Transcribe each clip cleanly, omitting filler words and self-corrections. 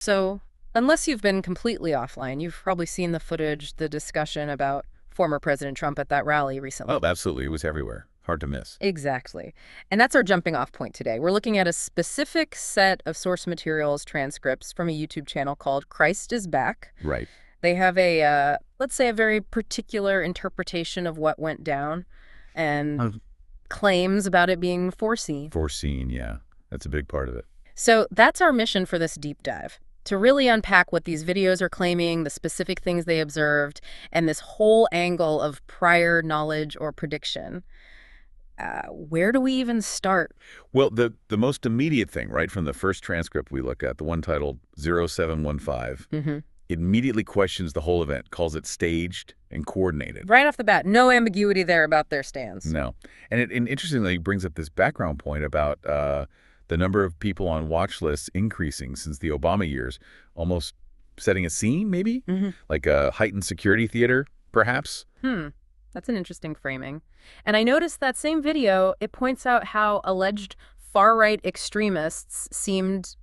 So, unless you've been completely offline, you've probably seen the footage, the discussion about former President Trump at that rally Oh, recently. absolutely. It was everywhere. Hard to miss. Exactly. And that's our jumping off point today. We're looking at a specific set of source materials transcripts from a YouTube channel called Christ is Back. Right. They have let's say, a very particular interpretation of what went down and Uh, claims about it being foreseen. Foreseen, yeah. That's a big part of it. So that's our mission for this deep dive, to really unpack what these videos are claiming, the specific things they observed, and this whole angle of prior knowledge or prediction. Where do we even start? Well, the most immediate thing, right, from the first transcript we look at, the one titled 0715, Hmm. immediately questions the whole event, calls it staged and coordinated. Right off the bat, no ambiguity there about their stance. No. And interestingly, it brings up this background point about the number of people on watch lists increasing since the Obama years, almost setting a scene, maybe? Hmm. Like a heightened security theater, perhaps? That's an interesting framing. And I noticed that same video, it points out how alleged far-right extremists seemed,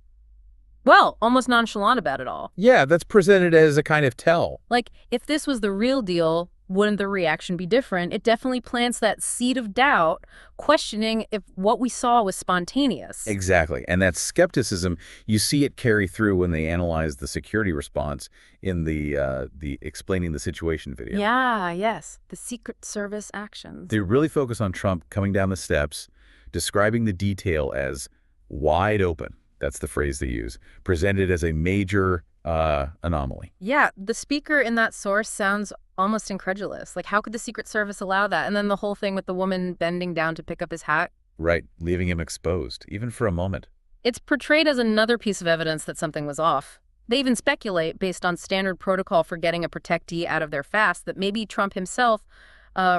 well, almost nonchalant about it all. Yeah, that's presented as a kind of tell. Like, if this was the real deal, wouldn't the reaction be different? It definitely plants that seed of doubt, questioning if what we saw was spontaneous. Exactly. And that skepticism, you see it carry through when they analyze the security response in the explaining the situation video. Yeah, yes. The Secret Service actions. They really focus on Trump coming down the steps, describing the detail as wide open. That's the phrase they use, presented as a major anomaly. Yeah, the speaker in that source sounds almost incredulous. Like, how could the Secret Service allow that? And then the whole thing with the woman bending down to pick up his hat. Right, leaving him exposed, even for a moment. It's portrayed as another piece of evidence that something was off. They even speculate, based on standard protocol for getting a protectee out of their fast, that maybe Trump himself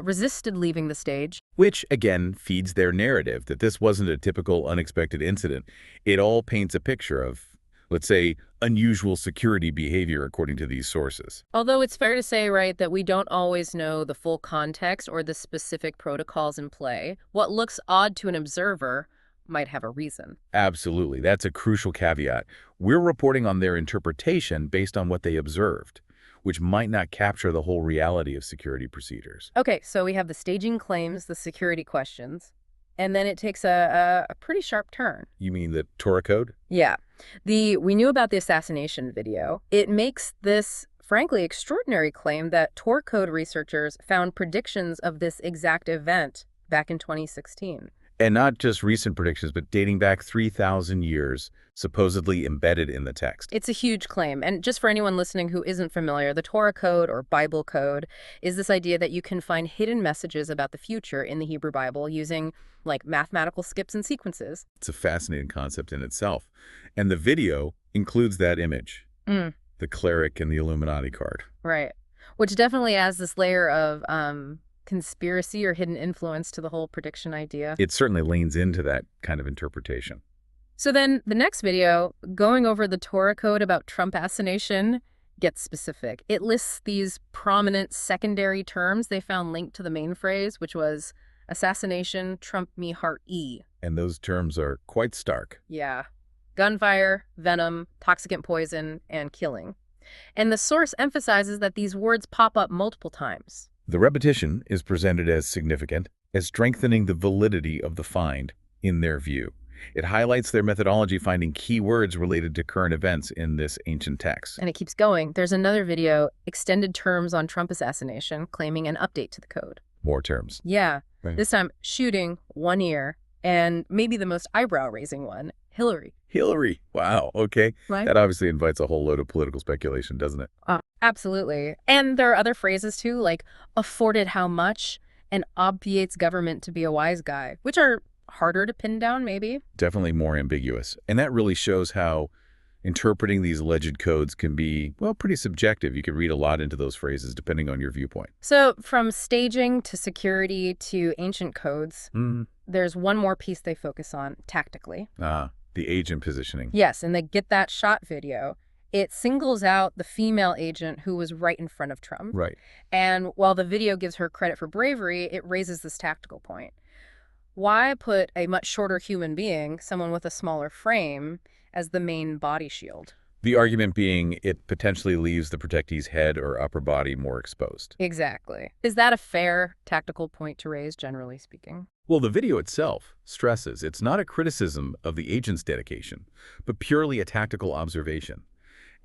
resisted leaving the stage. Which, again, feeds their narrative that this wasn't a typical unexpected incident. It all paints a picture of, let's say, unusual security behavior according to these sources. Although it's fair to say, right, that we don't always know the full context or the specific protocols in play. What looks odd to an observer might have a reason. Absolutely. That's a crucial caveat. We're reporting on their interpretation based on what they observed, which might not capture the whole reality of security procedures. Okay, so we have the staging claims, the security questions, and then it takes a pretty sharp turn. You mean the Torah code? Yeah. We knew about the assassination video. It makes this, frankly, extraordinary claim that Tor code researchers found predictions of this exact event back in 2016. And not just recent predictions, but dating back 3,000 years, supposedly embedded in the text. It's a huge claim. And just for anyone listening who isn't familiar, the Torah code or Bible code is this idea that you can find hidden messages about the future in the Hebrew Bible using like mathematical skips and sequences. It's a fascinating concept in itself. And the video includes that image, Mm, the cleric and the Illuminati card. right. Which definitely adds this layer of conspiracy or hidden influence to the whole prediction idea. It certainly leans into that kind of interpretation. So then the next video, going over the Torah code about Trump assassination, gets specific. It lists these prominent secondary terms they found linked to the main phrase, which was assassination, Trump me heart E. And those terms are quite stark. Yeah. Gunfire, venom, toxicant poison, and killing. And the source emphasizes that these words pop up multiple times. The repetition is presented as significant, as strengthening the validity of the find in their view. It highlights their methodology finding key words related to current events in this ancient text. And it keeps going. There's another video, extended terms on Trump assassination, claiming an update to the code. More terms. Yeah. Right. This time, shooting, 1 year, and maybe the most eyebrow-raising one, Hillary. Hillary. Wow. Okay. Right? That obviously invites a whole load of political speculation, doesn't it? Absolutely. And there are other phrases, too, like afforded how much and obviates government to be a wise guy, which are harder to pin down, maybe. Definitely more ambiguous. And that really shows how interpreting these alleged codes can be, well, pretty subjective. You could read a lot into those phrases depending on your viewpoint. So from staging to security to ancient codes, there's one more piece they focus on tactically. The agent positioning. Yes, and they get that shot video. It singles out the female agent who was right in front of Trump. Right. And while the video gives her credit for bravery, it raises this tactical point. Why put a much shorter human being, someone with a smaller frame, as the main body shield? The argument being it potentially leaves the protectee's head or upper body more exposed. Exactly. Is that a fair tactical point to raise, generally speaking? Well, the video itself stresses it's not a criticism of the agent's dedication, but purely a tactical observation.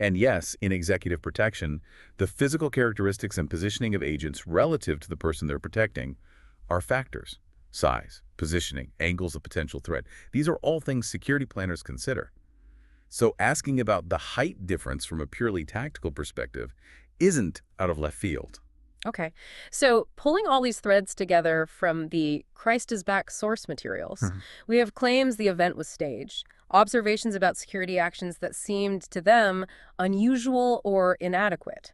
And yes, in executive protection, the physical characteristics and positioning of agents relative to the person they're protecting are factors. Size, positioning, angles of potential threat. These are all things security planners consider. So asking about the height difference from a purely tactical perspective isn't out of left field. Okay. So, pulling all these threads together from the Christ is Back source materials, we have claims the event was staged, observations about security actions that seemed to them unusual or inadequate,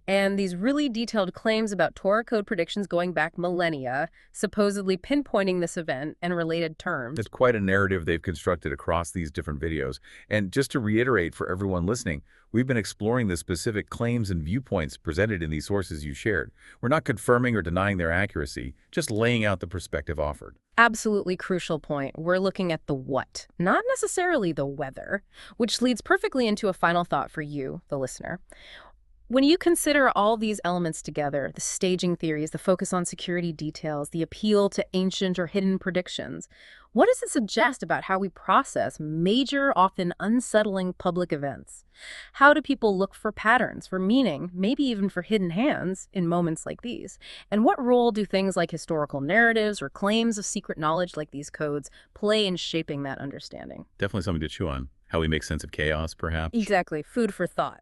and these really detailed claims about Torah code predictions going back millennia, supposedly pinpointing this event and related It's terms. quite a narrative they've constructed across these different videos. And just to reiterate for everyone listening, we've been exploring the specific claims and viewpoints presented in these sources you shared. We're not confirming or denying their accuracy, just laying out the perspective offered. Absolutely crucial point. We're looking at the what, not necessarily the whether, which leads perfectly into a final thought for you, the listener. When you consider all these elements together, the staging theories, the focus on security details, the appeal to ancient or hidden predictions, what does it suggest about how we process major, often unsettling public events? How do people look for patterns, for meaning, maybe even for hidden hands in moments like these? And what role do things like historical narratives or claims of secret knowledge like these codes play in shaping that understanding? Definitely something to chew on. How we make sense of chaos, perhaps. Exactly. Food for thought.